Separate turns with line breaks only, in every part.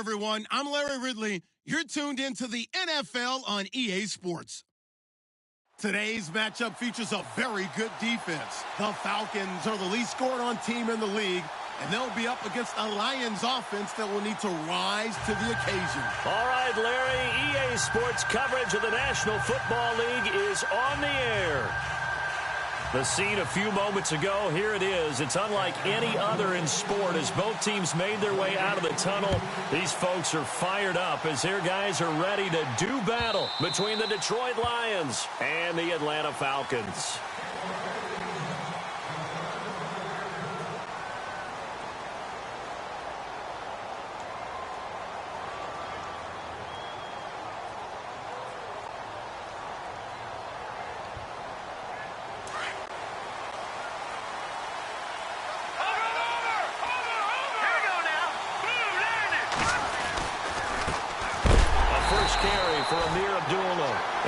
everyone. I'm Larry Ridley. You're tuned into the NFL on EA Sports. Today's matchup features a very good defense. The Falcons are the least scored-on team in the league, and they'll be up against a Lions offense that will need to rise to the occasion.
All right, Larry, EA Sports coverage of the National Football League is on the air. The scene a few moments ago, here it is. It's unlike any other in sport as both teams made their way out of the tunnel. These folks are fired up as their guys are ready to do battle between the Detroit Lions and the Atlanta Falcons.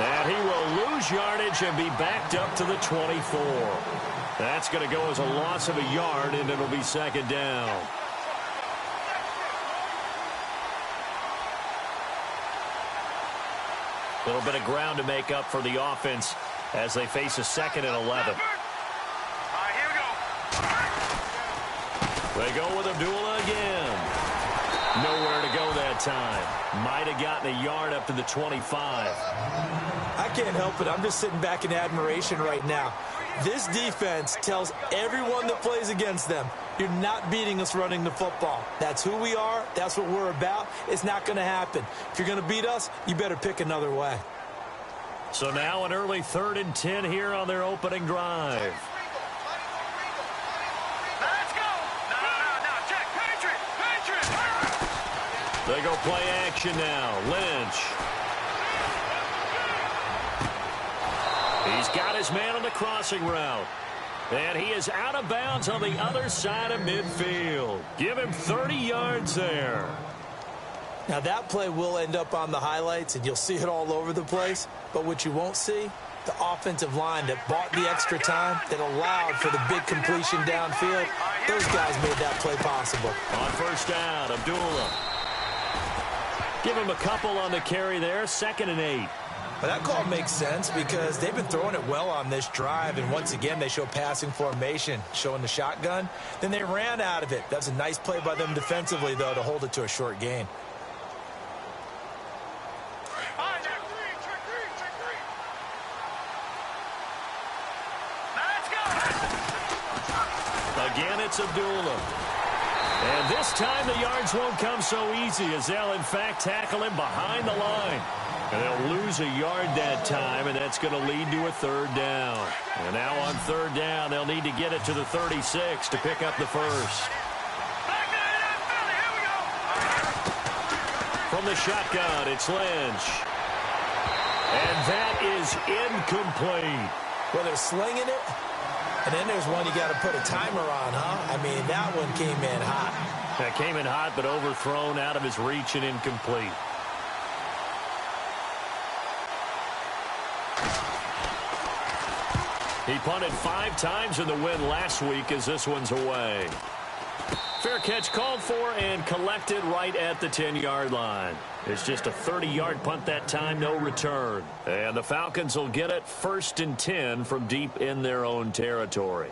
And he will lose yardage and be backed up to the 24. That's going to go as a loss of a yard, and it'll be second down. A little bit of ground to make up for the offense as they face a 2nd and 11.
Here we go.
They go with Abdullah again. Nowhere to go that time. Might have gotten a yard up to the 25.
I can't help it. I'm just sitting back in admiration right now. This defense tells everyone that plays against them, you're not beating us running the football. That's who we are. That's what we're about. It's not going to happen. If you're going to beat us, you better pick another way.
So now an early 3rd and 10 here on their opening drive. They go play action now. Lynch. He's got his man on the crossing route. And he is out of bounds on the other side of midfield. Give him 30 yards there.
Now that play will end up on the highlights, and you'll see it all over the place. But what you won't see, the offensive line that bought the extra time, that allowed for the big completion downfield, those guys made that play possible.
On first down, Abdullah. Give him a couple on the carry there, 2nd and 8.
But that call makes sense because they've been throwing it well on this drive, and once again they show passing formation, showing the shotgun. Then they ran out of it. That's a nice play by them defensively, though, to hold it to a short gain.
Again, it's Abdullah. And this time the yards won't come so easy as they'll, in fact, tackle him behind the line. And they'll lose a yard that time, and that's going to lead to a 3rd down. And now on 3rd down, they'll need to get it to the 36 to pick up the first. From the shotgun, it's Lynch. And that is incomplete.
Well, they're slinging it. And then there's one you got to put a timer on, huh? I mean, that one came in hot.
That came in hot, but overthrown, out of his reach, and incomplete. He punted 5 times in the win last week as this one's away. Fair catch called for and collected right at the 10-yard line. It's just a 30-yard punt that time, no return. And the Falcons will get it 1st and 10 from deep in their own territory.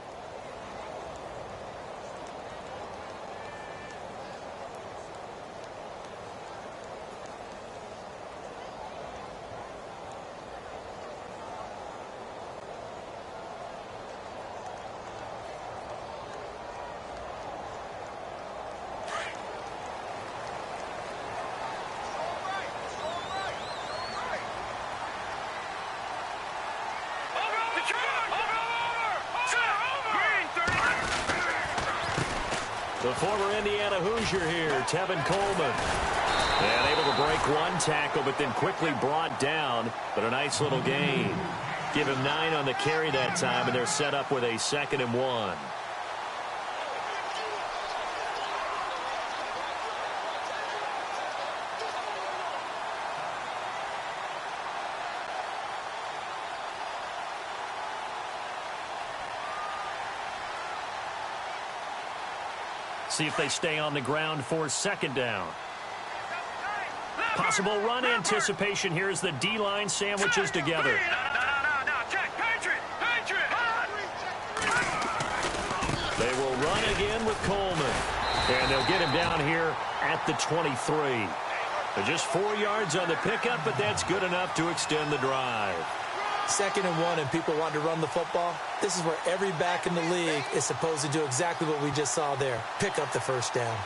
The former Indiana Hoosier here, Tevin Coleman. And able to break one tackle, but then quickly brought down. But a nice little gain. Give him 9 on the carry that time, and they're set up with a 2nd and 1. See if they stay on the ground for 2nd down. Possible run anticipation here as the D-line sandwiches together.
No, check. Patriot.
They will run again with Coleman. And they'll get him down here at the 23. Just 4 yards on the pickup, but that's good enough to extend the drive.
2nd and 1 and people want to run the football. This is where every back in the league is supposed to do exactly what we just saw there. Pick up the first down.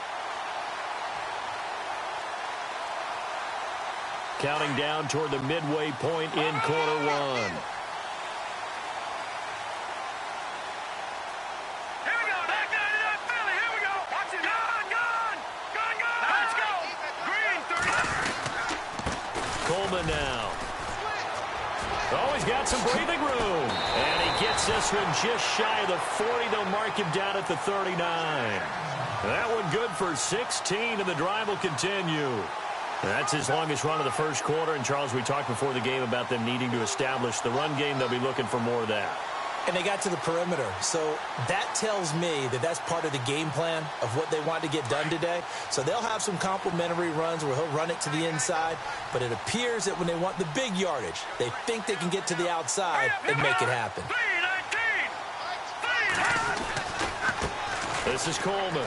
Counting down toward the midway point in quarter one.
Here we go. Back down to that Philly. Here we go. Watch it. Gun. Let's go. Green, 30.
Coleman now. Oh, he's got some breathing room. And he gets this one just shy of the 40. They'll mark him down at the 39. That one good for 16, and the drive will continue. That's his longest run of the first quarter. And, Charles, we talked before the game about them needing to establish the run game. They'll be looking for more of that.
And they got to the perimeter. So that tells me that that's part of the game plan of what they want to get done today. So they'll have some complementary runs where he'll run it to the inside. But it appears that when they want the big yardage, they think they can get to the outside and make it happen.
3-19.
This is Coleman.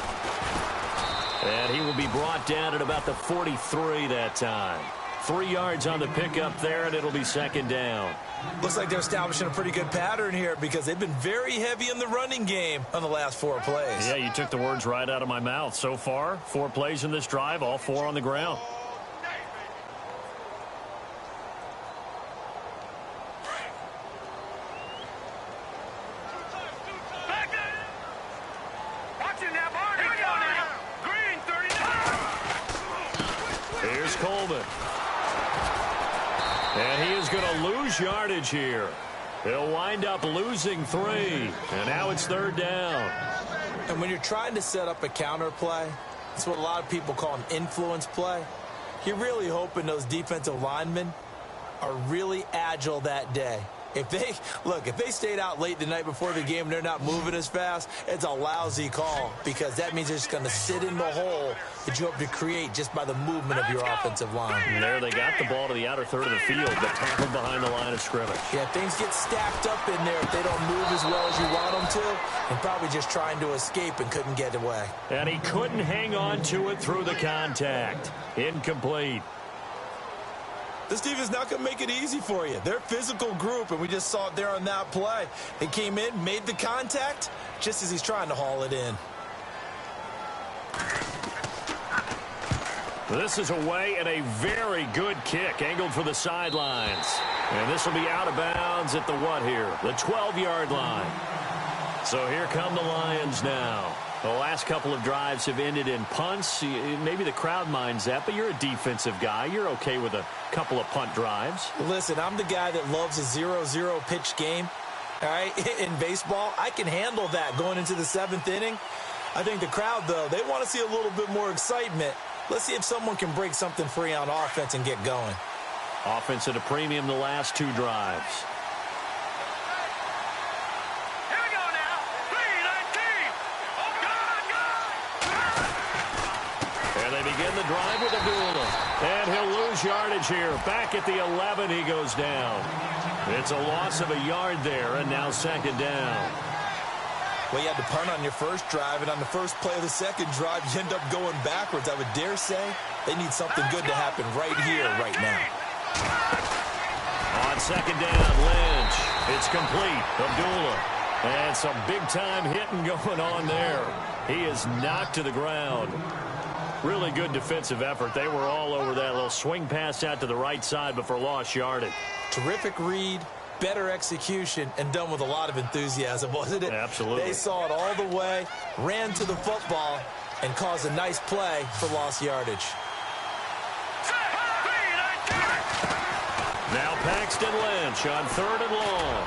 And he will be brought down at about the 43 that time. 3 yards on the pickup there, and it'll be 2nd down.
Looks like they're establishing a pretty good pattern here because they've been very heavy in the running game on the last 4 plays.
Yeah, you took the words right out of my mouth. So far, 4 plays in this drive, all 4 on the ground. Here's Coleman. And he is going to lose yardage here. He'll wind up losing 3. And now it's 3rd down.
And when you're trying to set up a counter play, it's what a lot of people call an influence play. You're really hoping those defensive linemen are really agile that day. If they stayed out late the night before the game and they're not moving as fast, it's a lousy call because that means they're just going to sit in the hole that you hope to create just by the movement of your offensive line.
And there they got the ball to the outer third of the field, but tackled behind the line of scrimmage.
Yeah, things get stacked up in there if they don't move as well as you want them to, and probably just trying to escape and couldn't get away.
And he couldn't hang on to it through the contact. Incomplete.
This defense is not going to make it easy for you. They're a physical group, and we just saw it there on that play. They came in, made the contact, just as he's trying to haul it in.
This is away and a very good kick, angled for the sidelines. And this will be out of bounds at the what here? The 12-yard line. So here come the Lions now. The last couple of drives have ended in punts. Maybe the crowd minds that, but you're a defensive guy. You're okay with a couple of punt drives.
Listen, I'm the guy that loves a 0-0 pitch game. All right, in baseball, I can handle that going into the 7th inning. I think the crowd, though, they want to see a little bit more excitement. Let's see if someone can break something free on offense and get going.
Offense at a premium the last 2 drives. Begin the drive with Abdullah. And he'll lose yardage here. Back at the 11, he goes down. It's a loss of a yard there, and now 2nd down.
Well, you had to punt on your first drive, and on the first play of the second drive, you end up going backwards. I would dare say they need something good to happen right here, right now.
On 2nd down, Lynch. It's complete. Abdullah. And some big-time hitting going on there. He is knocked to the ground. Really good defensive effort. They were all over that little swing pass out to the right side, but for lost yardage.
Terrific read, better execution, and done with a lot of enthusiasm, wasn't it?
Absolutely.
They saw it all the way, ran to the football, and caused a nice play for lost yardage.
Now Paxton Lynch on 3rd and long.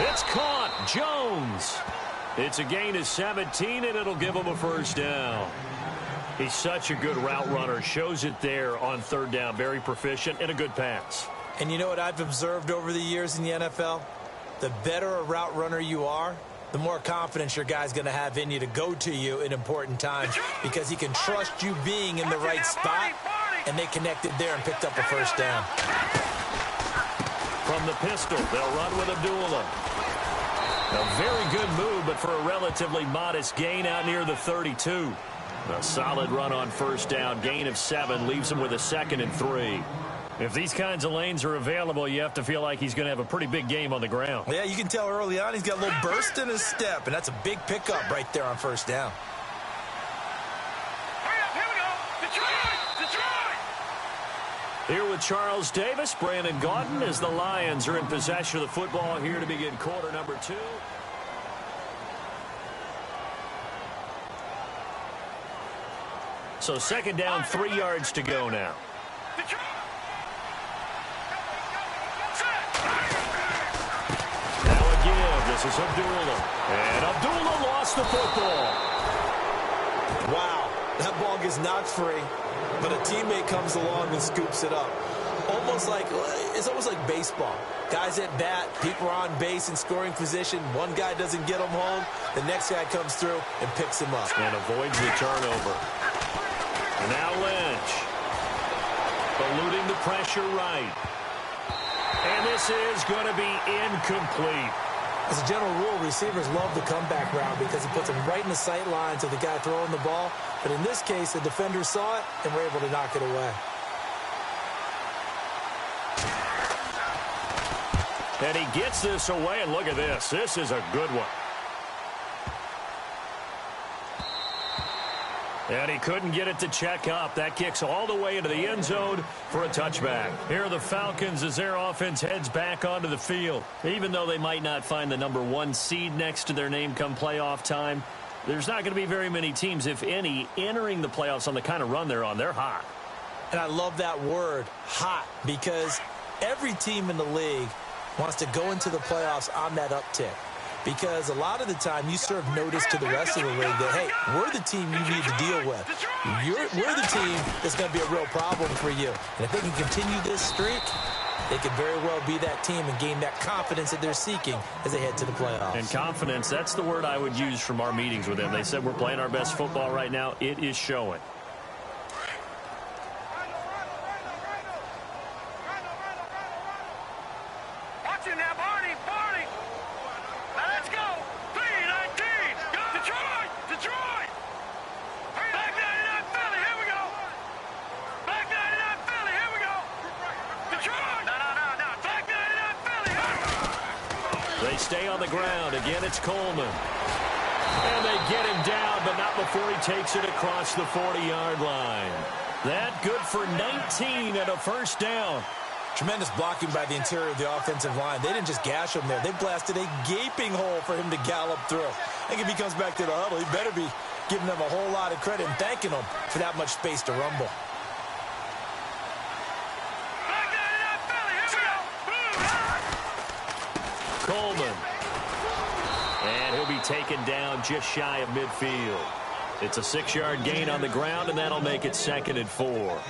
It's caught. Jones. It's a gain of 17, and it'll give him a first down. He's such a good route runner. Shows it there on 3rd down. Very proficient and a good pass.
And you know what I've observed over the years in the NFL? The better a route runner you are, the more confidence your guy's going to have in you to go to you in important times because he can trust you being in the right spot and they connected there and picked up a first down.
From the pistol, they'll run with Abdullah. A very good move, but for a relatively modest gain out near the 32. A solid run on first down. Gain of 7 leaves him with a 2nd and 3. If these kinds of lanes are available, you have to feel like he's going to have a pretty big game on the ground.
Yeah, you can tell early on he's got a little burst in his step, and that's a big pickup right there on first down.
Hurry up, here we go. Detroit! Detroit!
Here with Charles Davis, Brandon Gaudin, as the Lions are in possession of the football here to begin quarter number 2. So 2nd down, 3 yards to go now.
Detroit!
Now again, this is Abdullah. And Abdullah lost the football.
Wow, that ball gets knocked free, but a teammate comes along and scoops it up. It's almost like baseball. Guys at bat, people are on base in scoring position. One guy doesn't get him home. The next guy comes through and picks him up.
And avoids the turnover. Now Lynch. Eluding the pressure right. And this is going to be incomplete.
As a general rule, receivers love the comeback route because it puts them right in the sight lines of the guy throwing the ball. But in this case, the defender saw it and were able to knock it away.
And he gets this away, and look at this. This is a good one. And he couldn't get it to check up. That kicks all the way into the end zone for a touchback. Here are the Falcons as their offense heads back onto the field. Even though they might not find the number 1 seed next to their name come playoff time, there's not going to be very many teams, if any, entering the playoffs on the kind of run they're on. They're hot.
And I love that word, hot, because every team in the league wants to go into the playoffs on that uptick. Because a lot of the time you serve notice to the rest of the league that, hey, we're the team you need to deal with. We're the team that's going to be a real problem for you. And if they can continue this streak, they could very well be that team and gain that confidence that they're seeking as they head to the playoffs.
And confidence, that's the word I would use from our meetings with them. They said we're playing our best football right now. It is showing.
Watch it now, Barney! Now let's go! 3-19! Detroit! Detroit! Back 99 Philly, here we go! Back 99 Philly, here we go! Detroit! No. Back 99 Philly, here we go!
They stay on the ground. Again, it's Coleman. And they get him down, but not before he takes it across the 40-yard line. That good for 19 and a first down.
Tremendous blocking by the interior of the offensive line. They didn't just gash him there. They blasted a gaping hole for him to gallop through. I think if he comes back to the huddle, he better be giving them a whole lot of credit and thanking them for that much space to rumble.
Back 99 Philly, here we go!
Coleman. And he'll be taken down just shy of midfield. It's a 6-yard gain on the ground, and that'll make it 2nd and 4.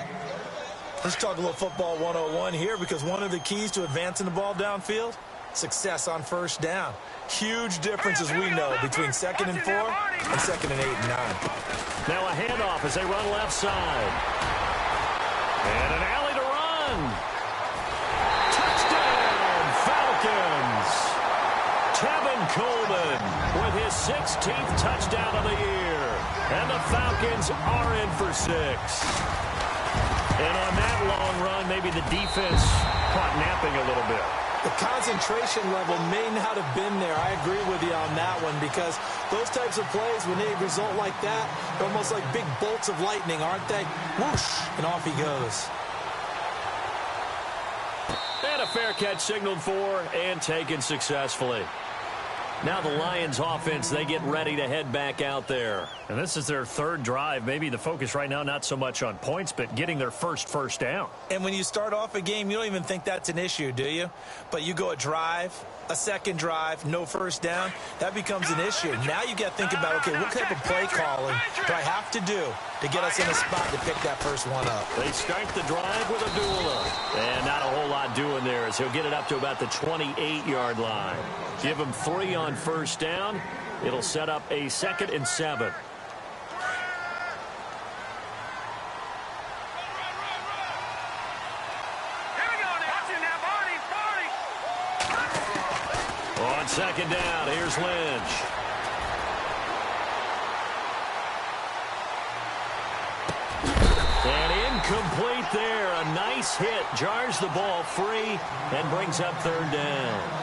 Let's talk a little football 101 here, because one of the keys to advancing the ball downfield, success on first down. Huge difference, as we know, between 2nd and 4 and 2nd and 8 and 9.
Now a handoff as they run left side. And an alley to run. Touchdown, Falcons. Tevin Coleman with his 16th touchdown of the year. And the Falcons are in for 6. And on that long run, maybe the defense caught napping a little bit.
The concentration level may not have been there. I agree with you on that one, because those types of plays, when they result like that, they're almost like big bolts of lightning, aren't they? Whoosh, and off he goes.
And a fair catch signaled for and taken successfully. Now the Lions offense, they get ready to head back out there. And this is their 3rd drive. Maybe the focus right now not so much on points, but getting their first down.
And when you start off a game, you don't even think that's an issue, do you? But you go a drive, a 2nd drive, no first down, that becomes an issue. Now you got to think about, okay, what type of play calling do I have to do to get us in a spot to pick that first one up?
They start the drive with Abdullah. And not a whole lot doing there, as he'll get it up to about the 28-yard line. Give him 3 on first down. It'll set up a 2nd and 7. On second down, here's Lynch. And incomplete there. A nice hit. Jars the ball free and brings up third down.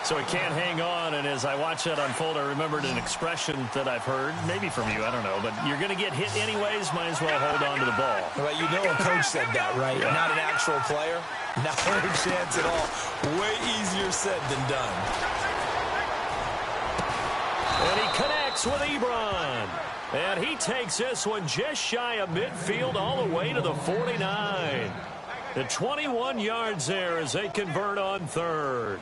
So he can't hang on, and as I watch that unfold, I remembered an expression that I've heard, maybe from you, I don't know, but you're going to get hit anyways, might as well hold on to the ball.
Well, you know a coach said that, right? Yeah. Not an actual player. Not a chance at all. Way easier said than done.
And he connects with Ebron. And he takes this one just shy of midfield all the way to the 49. The 21 yards there as they convert on third.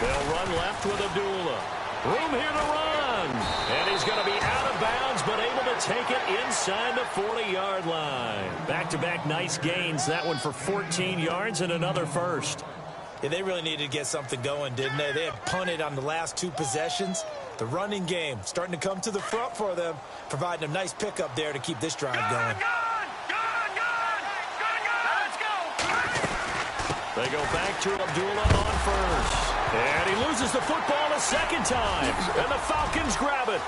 They'll run left with Abdullah. Room here to run. And he's going to be out of bounds, but able to take it inside the 40-yard line. Back-to-back nice gains. That one for 14 yards and another first.
Yeah, they really needed to get something going, didn't they? They had punted on the last two possessions. The running game starting to come to the front for them, providing a nice pickup there to keep this drive going.
They go back to Abdullah on first. And he loses the football a second time. And the Falcons grab it.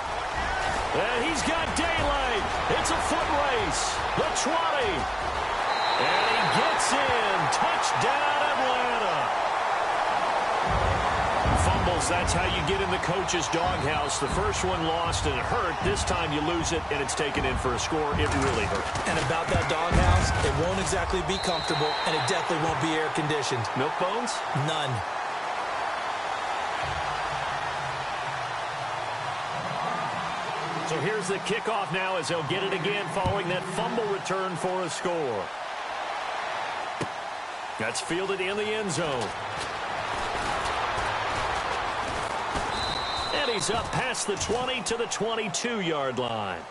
And he's got daylight. It's a foot race. The 20. And he gets in. Touchdown, Atlanta. Fumbles, that's how you get in the coach's doghouse. The first one lost and it hurt. This time you lose it and it's taken in for a score. It really hurt.
And about that doghouse, it won't exactly be comfortable, and it definitely won't be air-conditioned.
Milk bones?
None.
So here's the kickoff now as they'll get it again following that fumble return for a score. That's fielded in the end zone. And he's up past the 20 to the 22-yard line.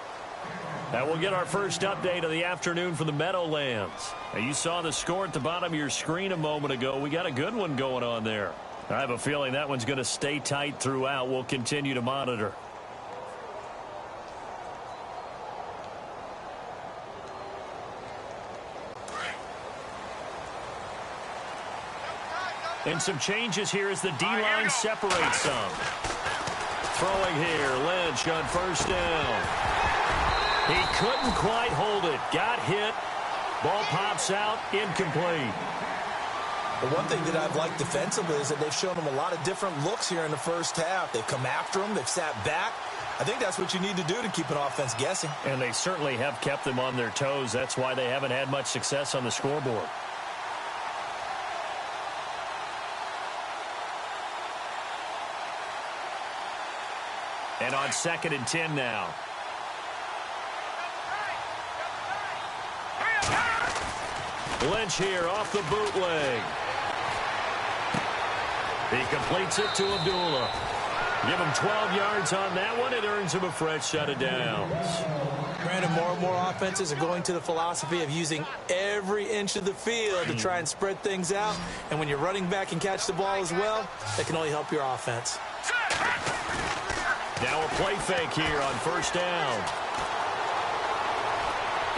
That will get our first update of the afternoon from the Meadowlands. Now, you saw the score at the bottom of your screen a moment ago. We got a good one going on there. I have a feeling that one's going to stay tight throughout. We'll continue to monitor. And some changes here as the D-line separates some. Throwing here, Lynch on first down. He couldn't quite hold it. Got hit. Ball pops out, incomplete.
But one thing that I've liked defensively is that they've shown them a lot of different looks here in the first half. They've come after them. They've sat back. I think that's what you need to do to keep an offense guessing.
And they certainly have kept them on their toes. That's why they haven't had much success on the scoreboard. And on 2nd and 10 now. Lynch here off the bootleg. He completes it to Abdullah. Give him 12 yards on that one. It earns him a fresh set of downs.
Granted, more and more offenses are going to the philosophy of using every inch of the field to try and spread things out. And when you're running back and catch the ball as well, that can only help your offense.
Now a play fake here on first down.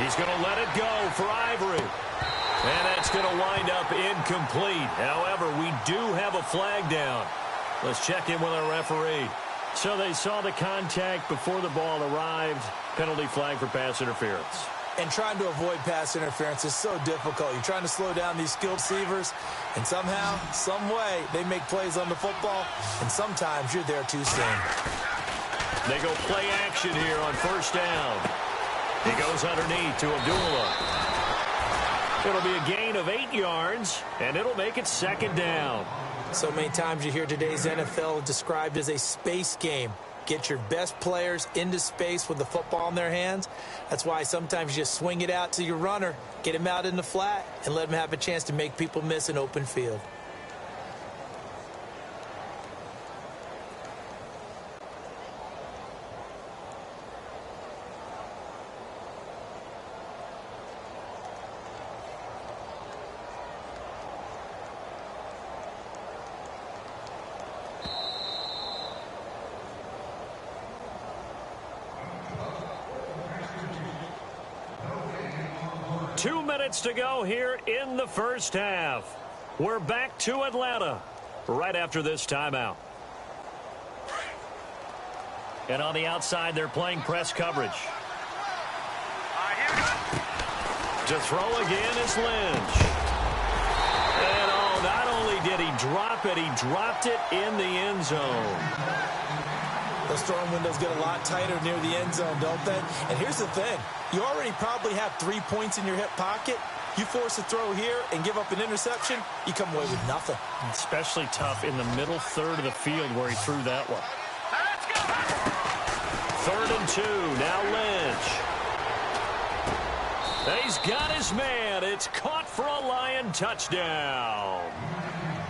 He's going to let it go for Ivory. And that's going to wind up incomplete. However, we do have a flag down. Let's check in with our referee. So they saw the contact before the ball arrived. Penalty flag for pass interference.
And trying to avoid pass interference is so difficult. You're trying to slow down these skilled receivers, and somehow, some way, they make plays on the football, and sometimes you're there too soon.
They go play action here on first down. He goes underneath to Abdullah. It'll be a gain of 8 yards, and it'll make it 2nd down.
So many times you hear today's NFL described as a space game. Get your best players into space with the football in their hands. That's why sometimes you just swing it out to your runner, get him out in the flat, and let him have a chance to make people miss an open field.
2 minutes to go here in the first half. We're back to Atlanta right after this timeout. And on the outside, they're playing press coverage. To throw again is Lynch. And not only did he drop it, he dropped it in the end zone.
Those throwing windows get a lot tighter near the end zone, don't they? And here's the thing. You already probably have 3 points in your hip pocket. You force a throw here and give up an interception, you come away with nothing.
Especially tough in the middle third of the field where he threw that one. 3rd and 2. Now Lynch. He's got his man. It's caught for a Lion touchdown.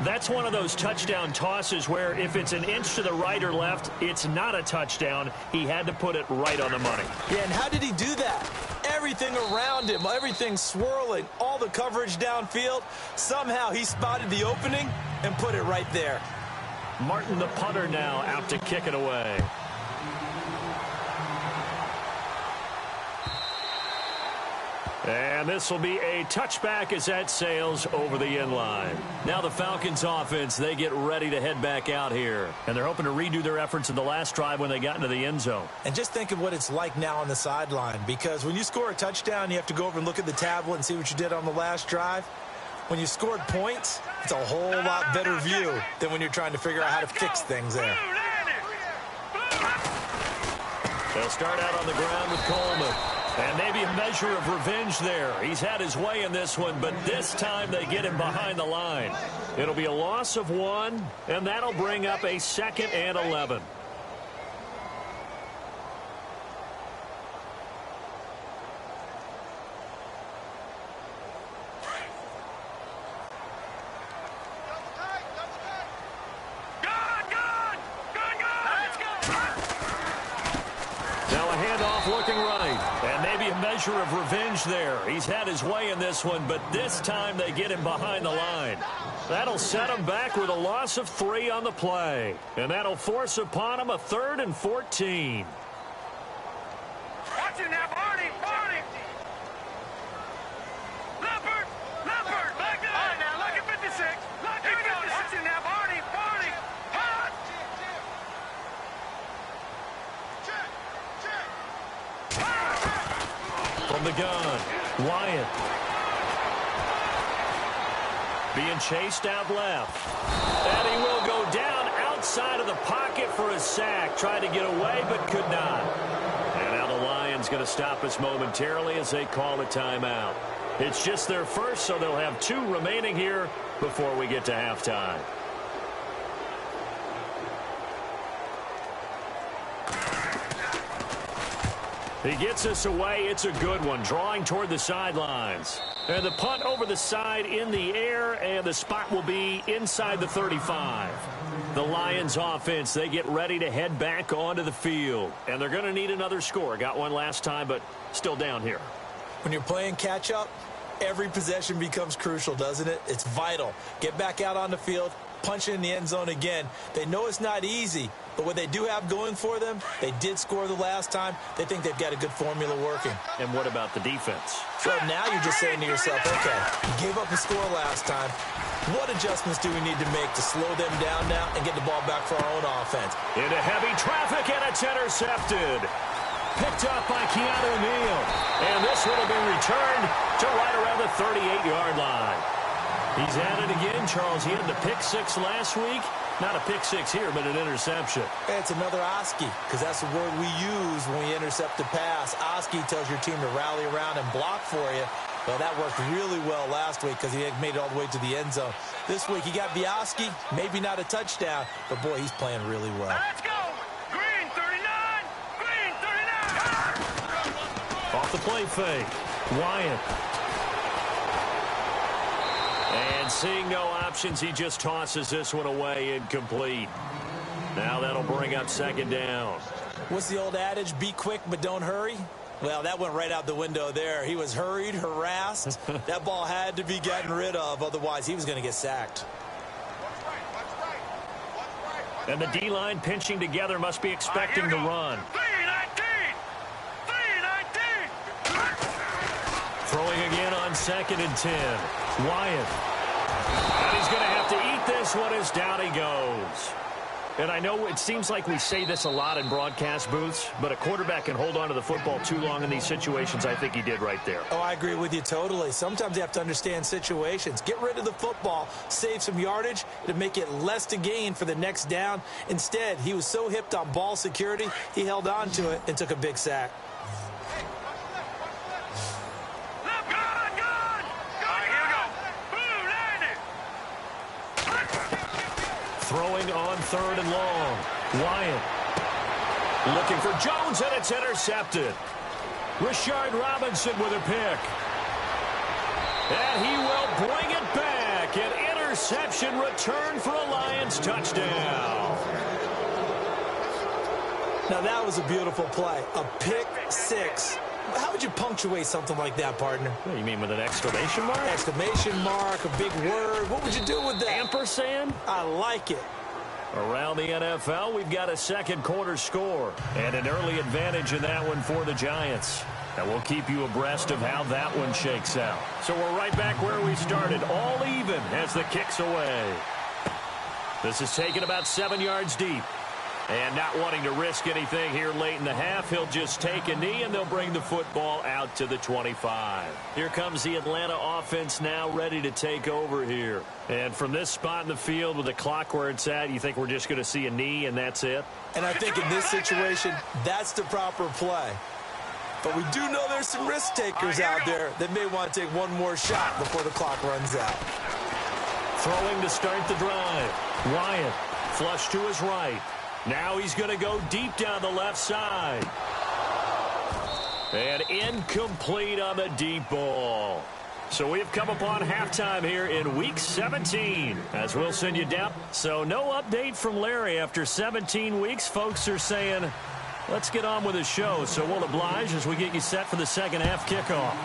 That's one of those touchdown tosses where if it's an inch to the right or left, it's not a touchdown. He had to put it right on the money.
Yeah, and how did he do that? Everything around him, everything swirling, all the coverage downfield. Somehow he spotted the opening and put it right there.
Martin, the punter, now out to kick it away. And this will be a touchback as that sails over the end line. Now the Falcons offense, they get ready to head back out here. And they're hoping to redo their efforts in the last drive when they got into the end zone.
And just think of what it's like now on the sideline. Because when you score a touchdown, you have to go over and look at the tablet and see what you did on the last drive. When you scored points, it's a whole lot better view than when you're trying to figure out how to fix things there.
They'll start out on the ground with Coleman. And maybe a measure of revenge there. He's had his way in this one, but this time they get him behind the line. It'll be a loss of 1, and that'll bring up a 2nd and 11. Measure of revenge there. He's had his way in this one, but this time they get him behind the line. That'll set him back with a loss of 3 on the play. And that'll force upon him a 3rd and 14.
Watch it now, Barney! Leopard! Back there! All right, now, look at 56. Here we go. Watch it now, Barney! Hot!
From the gun, Wyatt. Being chased out left. And he will go down outside of the pocket for a sack. Tried to get away, but could not. And now the Lions going to stop us momentarily as they call a timeout. It's just their first, so they'll have 2 remaining here before we get to halftime. He gets us away. It's a good one. Drawing toward the sidelines. And the punt over the side in the air, and the spot will be inside the 35. The Lions offense, they get ready to head back onto the field. And they're going to need another score. Got one last time, but still down here.
When you're playing catch-up, every possession becomes crucial, doesn't it? It's vital. Get back out on the field, punch it in the end zone again. They know it's not easy, but what they do have going for them, they did score the last time. They think they've got a good formula working.
And what about the defense?
So now you're just saying to yourself, okay, you gave up a score last time. What adjustments do we need to make to slow them down now and get the ball back for our own offense?
Into heavy traffic, and it's intercepted. Picked up by Keanu Neal. And this one will be returned to right around the 38-yard line. He's at it again, Charles. He had the pick 6 last week. Not a pick 6 here, but an interception.
It's another Oski, because that's the word we use when we intercept a pass. Oski tells your team to rally around and block for you. Well, that worked really well last week because he had made it all the way to the end zone. This week, he got Bioski, maybe not a touchdown, but, boy, he's playing really well.
Let's go! Green 39! Green 39!
Off the play fake. Wyatt. And seeing no options, he just tosses this one away incomplete. Now that'll bring up 2nd down.
What's the old adage? Be quick, but don't hurry? Well, that went right out the window there. He was hurried, harassed. That ball had to be gotten rid of. Otherwise, he was going to get sacked.
And the D-line pinching together must be expecting the run.
319!
Throwing again on 2nd and 10. Wyatt. And he's going to have to eat this one as down he goes. And I know it seems like we say this a lot in broadcast booths, but a quarterback can hold on to the football too long in these situations. I think he did right there.
Oh, I agree with you totally. Sometimes you have to understand situations. Get rid of the football, save some yardage to make it less to gain for the next down. Instead, he was so hipped on ball security, he held on to it and took a big sack.
Throwing on 3rd and long. Wyatt looking for Jones, and it's intercepted. Rashard Robinson with a pick. And he will bring it back. An interception return for a Lions touchdown.
Now that was a beautiful play. A pick six. How would you punctuate something like that, partner?
What, you mean with an exclamation mark?
Exclamation mark, a big word. What would you do with that?
Ampersand?
I like it.
Around the NFL, we've got a second quarter score and an early advantage in that one for the Giants. And we'll keep you abreast of how that one shakes out. So we're right back where we started, all even as the kick's away. This is taken about 7 yards deep. And not wanting to risk anything here late in the half, he'll just take a knee, and they'll bring the football out to the 25. Here comes the Atlanta offense now ready to take over here. And from this spot in the field with the clock where it's at, you think we're just going to see a knee and that's it?
And I think in this situation, that's the proper play. But we do know there's some risk takers out there that may want to take one more shot before the clock runs out.
Throwing to start the drive. Wyatt flush to his right. Now he's going to go deep down the left side. And incomplete on the deep ball. So we've come upon halftime here in Week 17. As we'll send you down. So no update from Larry after 17 weeks. Folks are saying, let's get on with the show. So we'll oblige as we get you set for the second half kickoff.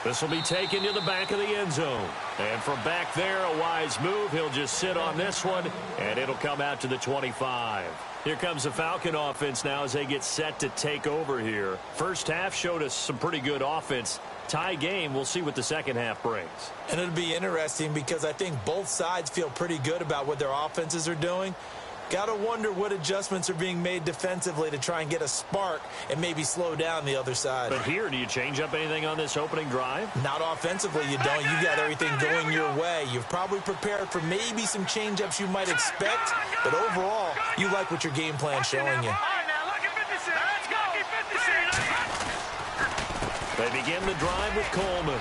This will be taken to the back of the end zone. And from back there, a wise move. He'll just sit on this one, and it'll come out to the 25. Here comes the Falcon offense now as they get set to take over here. First half showed us some pretty good offense. Tie game, we'll see what the second half brings.
And it'll be interesting because I think both sides feel pretty good about what their offenses are doing. Got to wonder what adjustments are being made defensively to try and get a spark and maybe slow down the other side.
But here, do you change up anything on this opening drive?
Not offensively, you don't. You got everything going your way. You've probably prepared for maybe some change-ups you might expect, but overall, you like what your game plan's showing you.
They begin the drive with Coleman.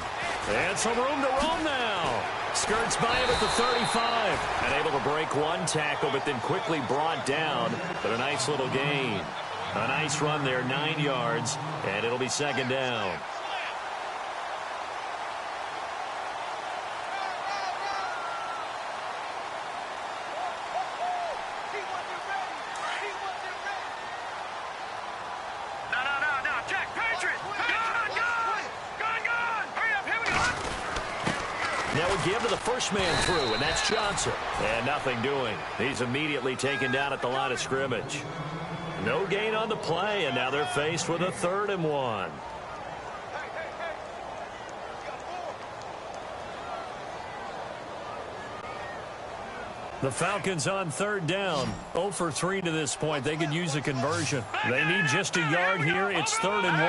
And some room to roam now. Skirts by him at the 35. And able to break one tackle, but then quickly brought down. But a nice little gain. A nice run there, 9 yards. And it'll be second down. Now we give to the first man through, and that's Johnson. And nothing doing. He's immediately taken down at the line of scrimmage. No gain on the play, and now they're faced with a 3rd and 1. The Falcons on 3rd down. 0 for 3 to this point. They could use a conversion. They need just a yard here. It's 3rd and 1.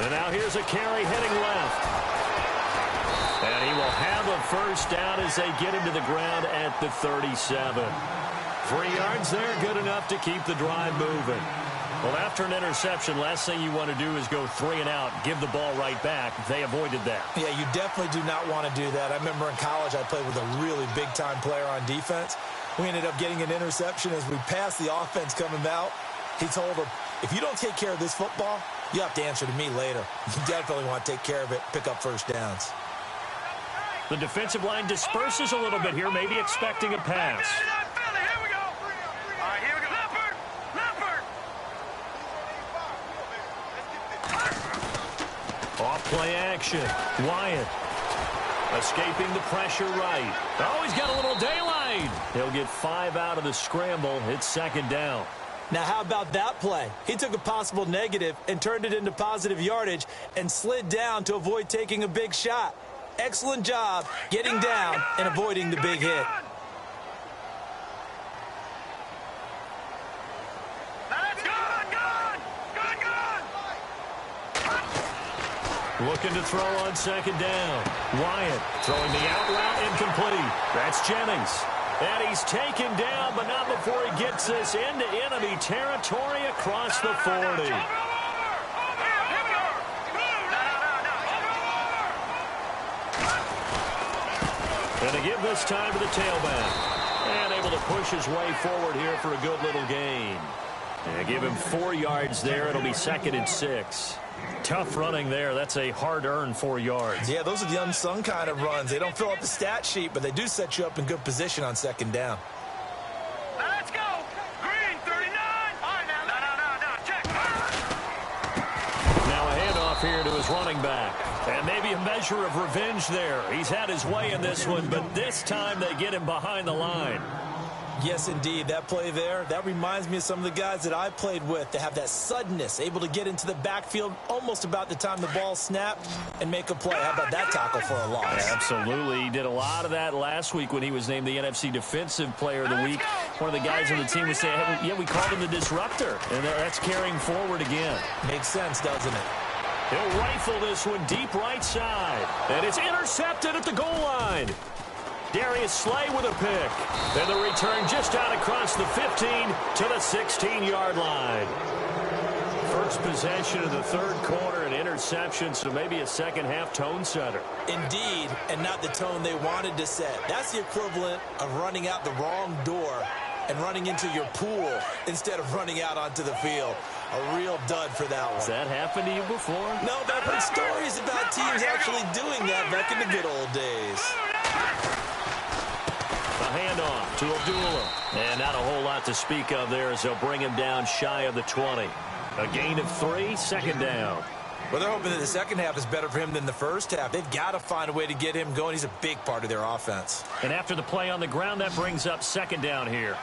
And now here's a carry heading left. And he will have a first down as they get him to the ground at the 37. 3 yards there, good enough to keep the drive moving. Well, after an interception, last thing you want to do is go 3 and out, give the ball right back. They avoided that. Yeah, you definitely do not want to do that. I remember in college I played with a really big-time player on defense. We ended up getting an interception as we passed the offense coming out. He told him, if you don't take care of this football, you have to answer to me later. You definitely want to take care of it, pick up first downs. The defensive line disperses a little bit here, maybe expecting a pass. Off play action. Wyatt escaping the pressure right. Oh, he's got a little daylight. He'll get 5 out of the scramble. It's second down.
Now, how about that play? He took a possible negative and turned it into positive yardage and slid down to avoid taking a big shot. Excellent job getting down and avoiding the big hit.
Looking to throw on second down. Wyatt throwing the out route incomplete. That's Jennings. And he's taken down, but not before he gets this into enemy territory across the 40. And to give this time to the tailback. And able to push his way forward here for a good little gain. And give him 4 yards there. It'll be 2nd and 6. Tough running there. That's a hard-earned 4 yards.
Yeah, those are the unsung kind of runs. They don't fill up the stat sheet, but they do set you up in good position on second down.
Let's go. Green, 39. All right, now, check.
Now a handoff here to his running back. And maybe a measure of revenge there. He's had his way in this one, but this time they get him behind the line.
Yes, indeed. That play there, that reminds me of some of the guys that I played with. They have that suddenness, able to get into the backfield almost about the time the ball snapped and make a play. How about that tackle for a loss?
Yeah, absolutely. He did a lot of that last week when he was named the NFC Defensive Player of the Week. One of the guys on the team was saying, hey, yeah, we called him the disruptor. And that's carrying forward again.
Makes sense, doesn't it?
He'll rifle this one deep right side. And it's intercepted at the goal line. Darius Slay with a pick. And the return just out across the 15 to the 16-yard line. First possession of the third quarter, an interception, so maybe a second-half tone setter.
Indeed, and not the tone they wanted to set. That's the equivalent of running out the wrong door and running into your pool instead of running out onto the field. A real dud for that one.
Has that happened to you before?
No, but I've heard stories about teams actually doing that back in the good old days.
A handoff to Abdullah. And not a whole lot to speak of there as they'll bring him down shy of the 20. A gain of 3, second down.
Well, they're hoping that the second half is better for him than the first half. They've got to find a way to get him going. He's a big part of their offense.
And after the play on the ground, that brings up second down here.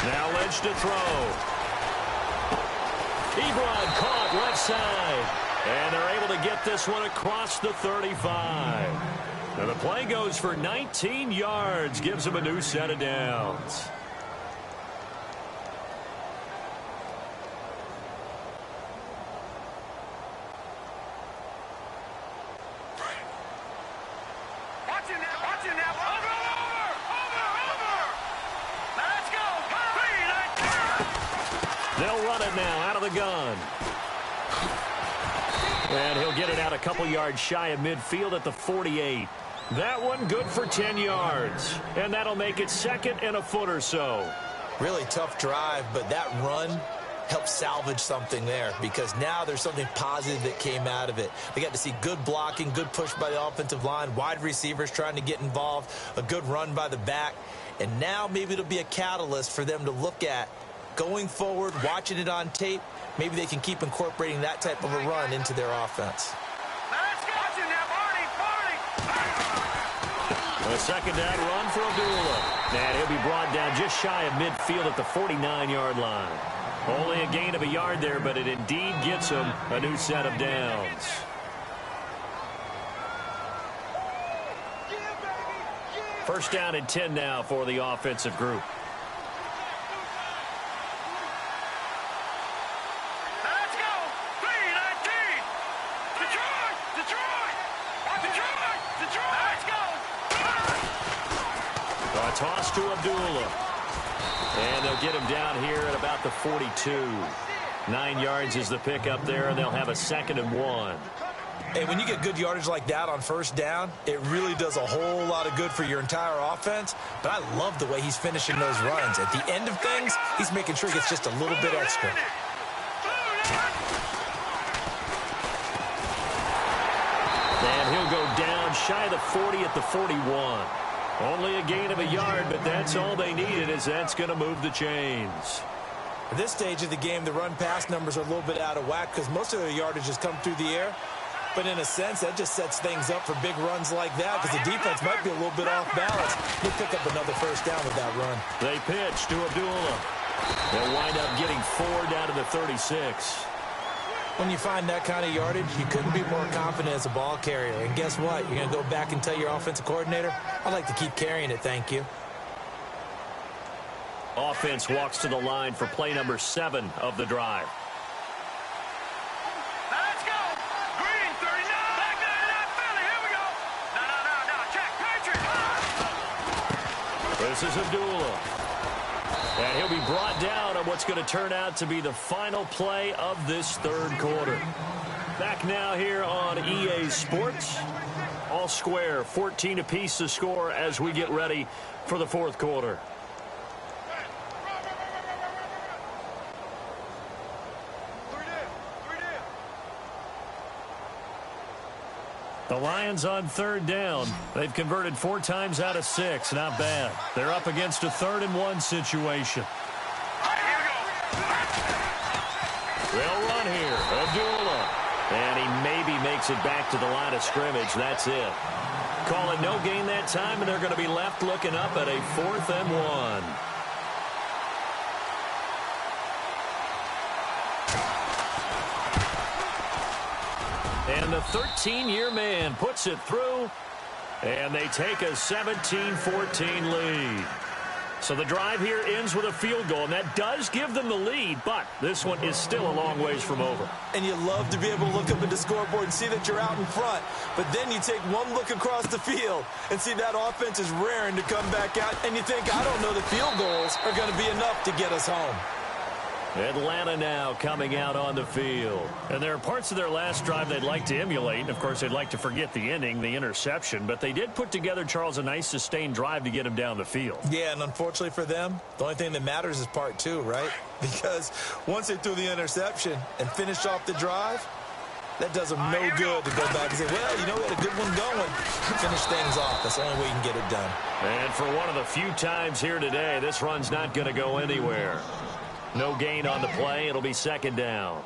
Now Lynch to throw. Ebron caught left side. And they're able to get this one across the 35. Now the play goes for 19 yards. Gives them a new set of downs.
Watching now. Over. Let's go.
They'll run it now out of the gun. And he'll get it out a couple yards shy of midfield at the 48. That one good for 10 yards. And that'll make it 2nd and a foot or so.
Really tough drive, but that run helped salvage something there because now there's something positive that came out of it. They got to see good blocking, good push by the offensive line, wide receivers trying to get involved, a good run by the back. And now maybe it'll be a catalyst for them to look at going forward, watching it on tape. Maybe they can keep incorporating that type of a run into their offense.
A second down run for Abdullah. And he'll be brought down just shy of midfield at the 49-yard line. Only a gain of a yard there, but it indeed gets him a new set of downs. First down and 10 now for the offensive group. Toss to Abdullah. And they'll get him down here at about the 42. 9 yards is the pickup there, and they'll have a 2nd and 1.
Hey, when you get good yardage like that on first down, it really does a whole lot of good for your entire offense. But I love the way he's finishing those runs. At the end of things, he's making sure he gets just a little bit extra.
And he'll go down shy of the 40 at the 41. Only a gain of a yard, but that's all they needed, as that's going to move the chains.
At this stage of the game, the run-pass numbers are a little bit out of whack because most of their yardage has come through the air. But in a sense, that just sets things up for big runs like that because the defense might be a little bit off balance. He'll pick up another first down with that run.
They pitch to Abdullah. They'll wind up getting 4 down to the 36.
When you find that kind of yardage, you couldn't be more confident as a ball carrier. And guess what? You're going to go back and tell your offensive coordinator, I'd like to keep carrying it, thank you.
Offense walks to the line for play number 7 of the drive.
Now let's go. Green, 39. Back 99, Philly. Here we go. No. Jack, Patriot.
This is Abdullah. And he'll be brought down on what's going to turn out to be the final play of this third quarter. Back now here on EA Sports. All square, 14 apiece to score as we get ready for the fourth quarter. The Lions on third down. They've converted 4 times out of 6. Not bad. They're up against a 3rd and 1 situation.
All right, here we go.
They'll run here. Abdullah. And he maybe makes it back to the line of scrimmage. That's it. Call it no gain that time, and they're going to be left looking up at a 4th and 1. And the 13-year man puts it through, and they take a 17-14 lead. So the drive here ends with a field goal, and that does give them the lead, but this one is still a long ways from over.
And you love to be able to look up at the scoreboard and see that you're out in front, but then you take one look across the field and see that offense is raring to come back out, and you think, I don't know, the field goals are going to be enough to get us home.
Atlanta now coming out on the field. And there are parts of their last drive they'd like to emulate. And, of course, they'd like to forget the ending, the interception. But they did put together, Charles, a nice sustained drive to get him down the field.
Yeah, and unfortunately for them, the only thing that matters is part 2, right? Because once they threw the interception and finished off the drive, that does them no good to go back and say, well, you know, we had a good one going. Finish things off. That's the only way you can get it done.
And for one of the few times here today, this run's not going to go anywhere. No gain on the play. It'll be 2nd down.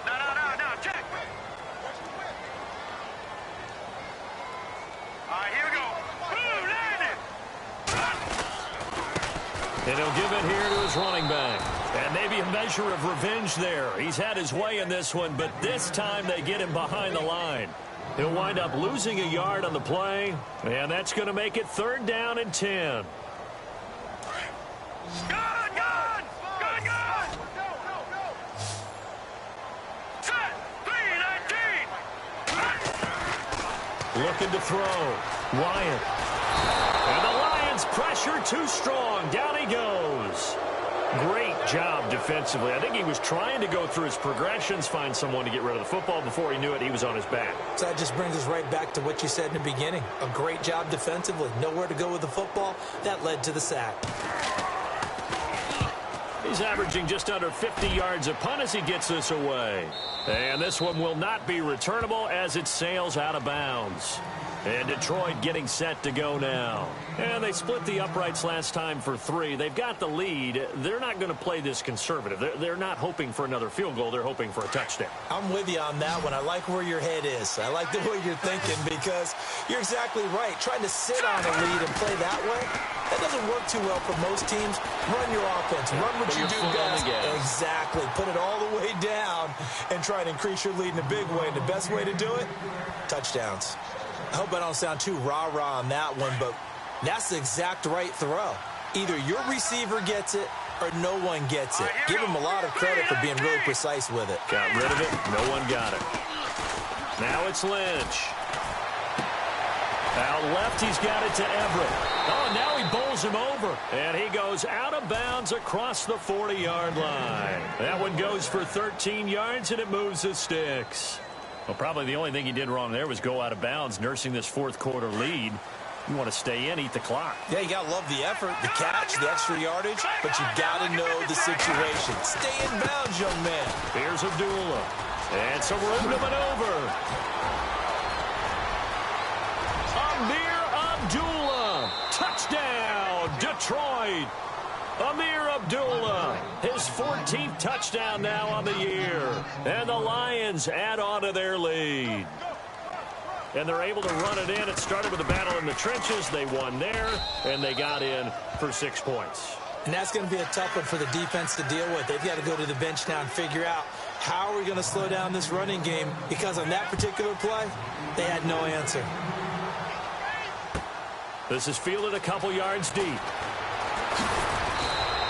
No, check. All right, here we go. Boom, landed.
And he'll give it here to his running back. And maybe a measure of revenge there. He's had his way in this one, but this time they get him behind the line. He'll wind up losing a yard on the play, and that's going to make it 3rd down and 10.
Good. Set, 3-19.
Looking to throw. Wyatt. And the Lions pressure too strong. Down he goes. Great job defensively. I think he was trying to go through his progressions, find someone to get rid of the football. Before he knew it, he was on his back.
So that just brings us right back to what you said in the beginning. A great job defensively. Nowhere to go with the football. That led to the sack.
He's averaging just under 50 yards a punt as he gets this away. And this one will not be returnable as it sails out of bounds. And Detroit getting set to go now. And they split the uprights last time for 3. They've got the lead. They're not going to play this conservative. They're not hoping for another field goal. They're hoping for a touchdown.
I'm with you on that one. I like where your head is. I like the way you're thinking because you're exactly right. Trying to sit on a lead and play that way, that doesn't work too well for most teams. Run your offense. Run what you do best. Exactly. Put it all the way down and try and increase your lead in a big way. And the best way to do it, touchdowns. I hope I don't sound too rah-rah on that one, but that's the exact right throw. Either your receiver gets it or no one gets it. Give him a lot of credit for being really precise with it.
Got rid of it. No one got it. Now it's Lynch. Out left, he's got it to Everett. Oh, now he bowls him over. And he goes out of bounds across the 40-yard line. That one goes for 13 yards, and it moves the sticks. Well, probably the only thing he did wrong there was go out of bounds, nursing this fourth quarter lead. You want to stay in, eat the clock.
Yeah, you got to love the effort, the catch, the extra yardage, but you got to know the situation. Stay in bounds, young man.
Here's Abdullah. And some room to maneuver. Amir Abdullah. Touchdown, Detroit. Amir Abdullah, his 14th touchdown now on the year. And the Lions add on to their lead. And they're able to run it in. It started with a battle in the trenches. They won there, and they got in for 6 points.
And that's going to be a tough one for the defense to deal with. They've got to go to the bench now and figure out how are we going to slow down this running game, because on that particular play, they had no answer.
This is fielded a couple yards deep.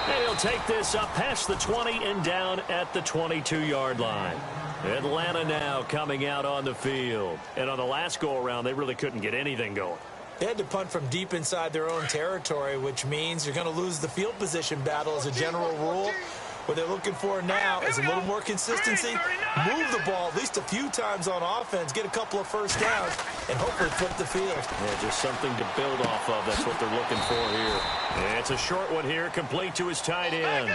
And he'll take this up past the 20 and down at the 22-yard line. Atlanta now coming out on the field. And on the last go-around, they really couldn't get anything going.
They had to punt from deep inside their own territory, which means you're going to lose the field position battle as a general rule. What they're looking for now is a little more consistency, move the ball at least a few times on offense, get a couple of first downs, and hopefully flip the field.
Yeah, just something to build off of. That's what they're looking for here. And it's a short one here, complete to his tight end.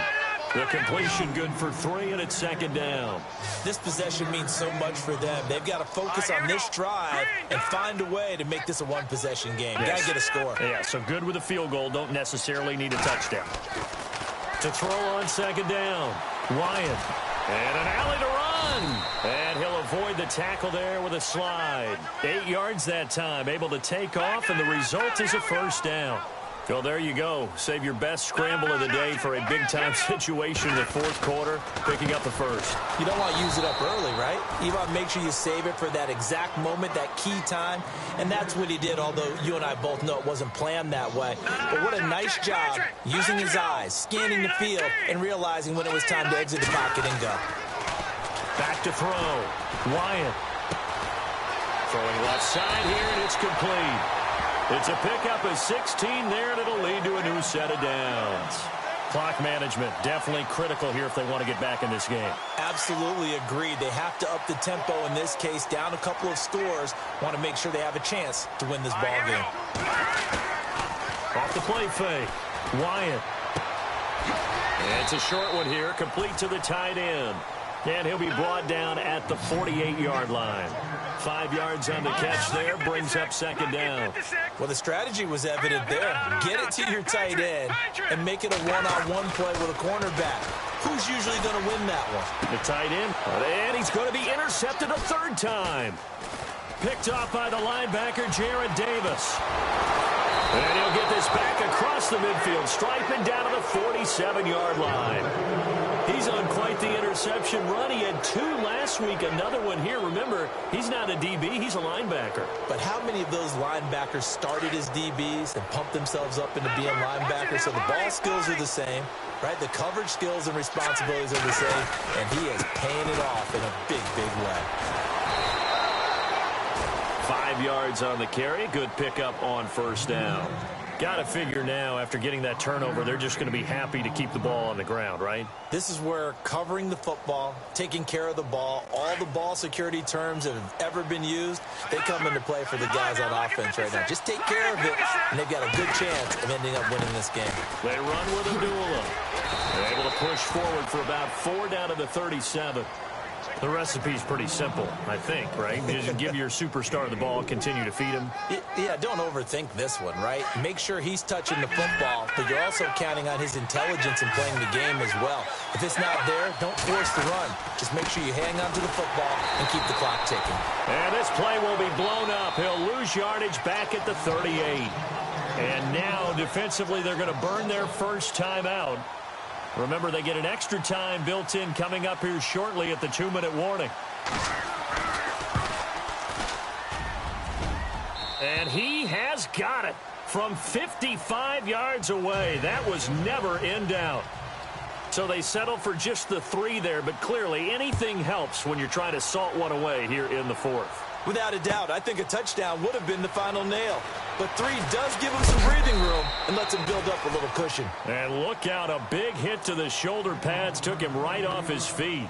The completion good for 3, and it's second down.
This possession means so much for them. They've got to focus on this drive and find a way to make this a one-possession game.
Yes.
Got to get a score.
Yeah, so good with a field goal. Don't necessarily need a touchdown. To throw on second down, Wyatt. And an alley to run. And he'll avoid the tackle there with a slide. 8 yards that time, able to take off, and the result is a first down. Well, there you go. Save your best scramble of the day for a big-time situation in the fourth quarter, picking up the first.
You don't want to use it up early, right? You want to make sure you save it for that exact moment, that key time, and that's what he did, although you and I both know it wasn't planned that way. But what a nice job using his eyes, scanning the field, and realizing when it was time to exit the pocket and go.
Back to throw. Wyatt. Throwing left side here, and it's complete. It's a pickup of 16 there, and it'll lead to a new set of downs. Clock management definitely critical here if they want to get back in this game.
Absolutely agreed. They have to up the tempo in this case, down a couple of scores. Want to make sure they have a chance to win this ball game.
Off the play fake. Wyatt. And it's a short one here, complete to the tight end. And he'll be brought down at the 48-yard line. 5 yards on the catch there, brings up second down.
Well, the strategy was evident there. Get it to your tight end and make it a one-on-one play with a cornerback. Who's usually going to win that one?
The tight end, and he's going to be intercepted a third time. Picked off by the linebacker, Jared Davis. And he'll get this back across the midfield, striping down to the 47-yard line. He's on quite the interception run. He had 2 last week, another one here. Remember, he's not a DB, he's a linebacker.
But how many of those linebackers started as DBs and pumped themselves up into being linebackers? So the ball skills are the same, right? The coverage skills and responsibilities are the same, and he is paying it off in a big, big way.
5 yards on the carry. Good pickup on first down. Got to figure now, after getting that turnover, they're just going to be happy to keep the ball on the ground, right?
This is where covering the football, taking care of the ball, all the ball security terms that have ever been used, they come into play for the guys on offense right now. Just take care of it, and they've got a good chance of ending up winning this game.
They run with Abdullah. They're able to push forward for about 4 down to the 37. The recipe's pretty simple, I think, right? You just give your superstar the ball, continue to feed him.
Yeah, don't overthink this one, right? Make sure he's touching the football, but you're also counting on his intelligence in playing the game as well. If it's not there, don't force the run. Just make sure you hang on to the football and keep the clock ticking.
And this play will be blown up. He'll lose yardage back at the 38. And now, defensively, they're going to burn their first time out. Remember, they get an extra time built in coming up here shortly at the 2-minute warning. And he has got it from 55 yards away. That was never in doubt. So they settle for just the 3 there, but clearly anything helps when you're trying to salt one away here in the fourth.
Without a doubt, I think a touchdown would have been the final nail. But 3 does give him some breathing room and lets him build up a little cushion.
And look out, a big hit to the shoulder pads took him right off his feet.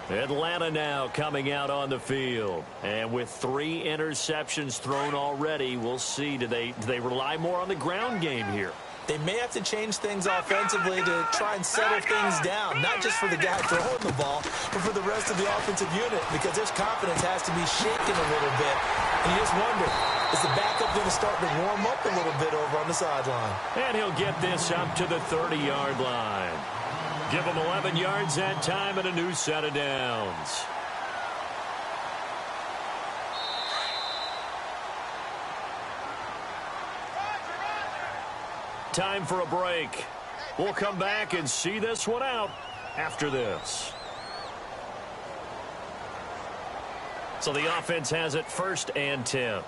Atlanta now coming out on the field. And with 3 interceptions thrown already, we'll see, do they rely more on the ground game here?
They may have to change things offensively to try and settle things down, not just for the guy throwing the ball, but for the rest of the offensive unit, because their confidence has to be shaken a little bit And you just wonder, is the backup going to start to warm up a little bit over on the sideline?
And he'll get this up to the 30-yard line. Give him 11 yards that time and a new set of downs. Time for a break. We'll come back and see this one out after this. So the offense has it 1st and 10.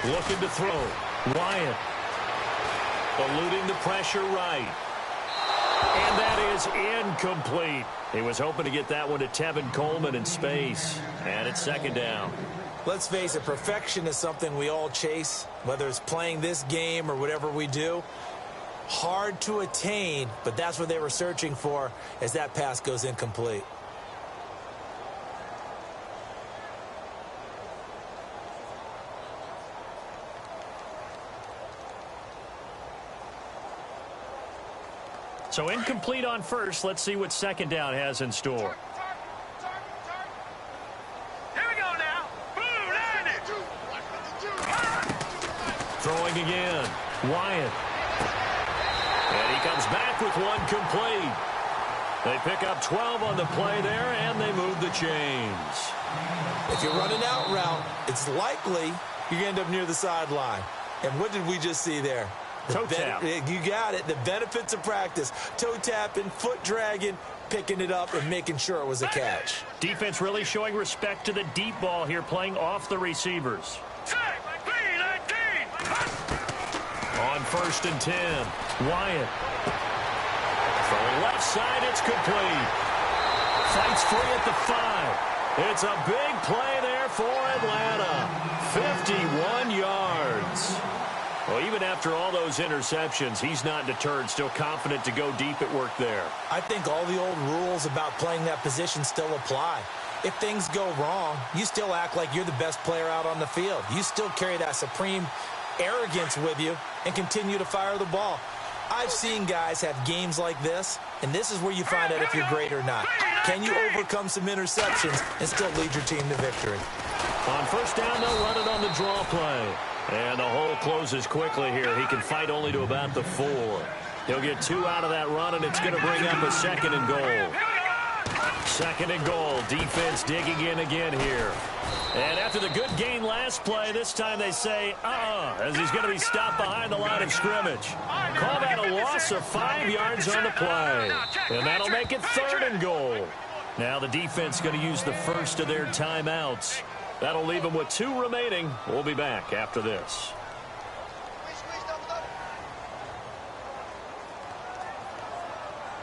Looking to throw. Wyatt. Eluding the pressure right. And that is incomplete. He was hoping to get that one to Tevin Coleman in space. And it's 2nd down.
Let's face it, perfection is something we all chase, whether it's playing this game or whatever we do. Hard to attain, but that's what they were searching for as that pass goes incomplete.
So incomplete on first. Let's see what 2nd down has in store.
Here we go now. Boom, 90.
Throwing again. Wyatt. And he comes back with one complete. They pick up 12 on the play there, and they move the chains.
If you're running out route, it's likely you're going to end up near the sideline. And what did we just see there?
Toe tap.
You got it. The benefits of practice. Toe tapping, foot dragging, picking it up, and making sure it was a catch.
Defense really showing respect to the deep ball here, playing off the receivers. On 1st and 10, Wyatt. From left side, it's complete. Fights free at the 5. It's a big play there for Atlanta. 51 yards. Well, even after all those interceptions, he's not deterred, still confident to go deep at work there.
I think all the old rules about playing that position still apply. If things go wrong, you still act like you're the best player out on the field. You still carry that supreme arrogance with you and continue to fire the ball. I've seen guys have games like this, and this is where you find out if you're great or not. Can you overcome some interceptions and still lead your team to victory?
On 1st down, they'll run it on the draw play. And the hole closes quickly here. He can fight only to about the 4. He'll get 2 out of that run, and it's going to bring up a 2nd and goal. 2nd and goal. Defense digging in again here. And after the good gain last play, this time they say, as he's going to be stopped behind the line of scrimmage. Call that a loss of 5 yards on the play. And that'll make it 3rd and goal. Now the defense going to use the first of their timeouts. That'll leave them with 2 remaining. We'll be back after this.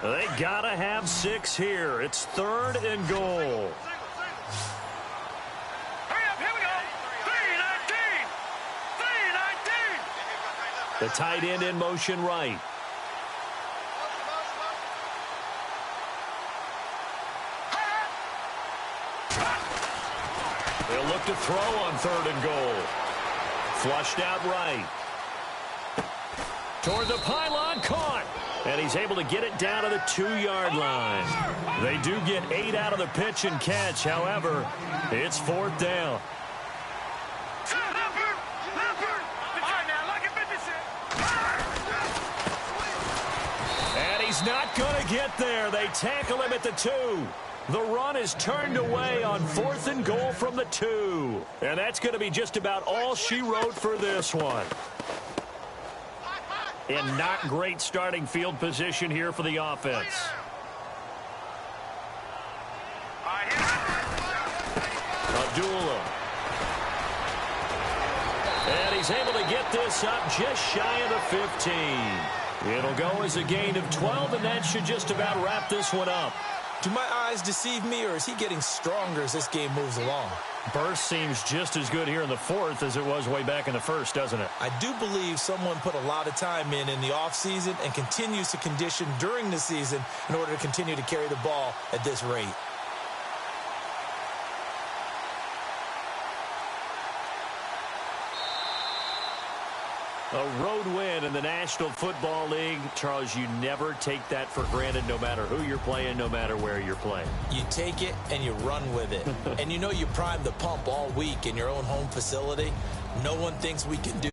They gotta have 6 here. It's 3rd and goal.
Here we go. 3-19. 3-19.
The tight end in motion right. They'll look to throw on 3rd and goal. Flushed out right. Toward the pylon, caught. And he's able to get it down to the 2-yard line. They do get 8 out of the pitch and catch. However, it's 4th down. And he's not going to get there. They tackle him at the 2. The run is turned away on 4th and goal from the 2. And that's going to be just about all she wrote for this one. And not great starting field position here for the offense. Abdullah. And he's able to get this up just shy of the 15. It'll go as a gain of 12, and that should just about wrap this one up.
Do my eyes deceive me, or is he getting stronger as this game moves along?
Burst seems just as good here in the 4th as it was way back in the 1st, doesn't it?
I do believe someone put a lot of time in the offseason and continues to condition during the season in order to continue to carry the ball at this rate.
A road win in the National Football League. Charles, you never take that for granted no matter who you're playing, no matter where you're playing.
You take it and you run with it. And you know you primed the pump all week in your own home facility. No one thinks we can do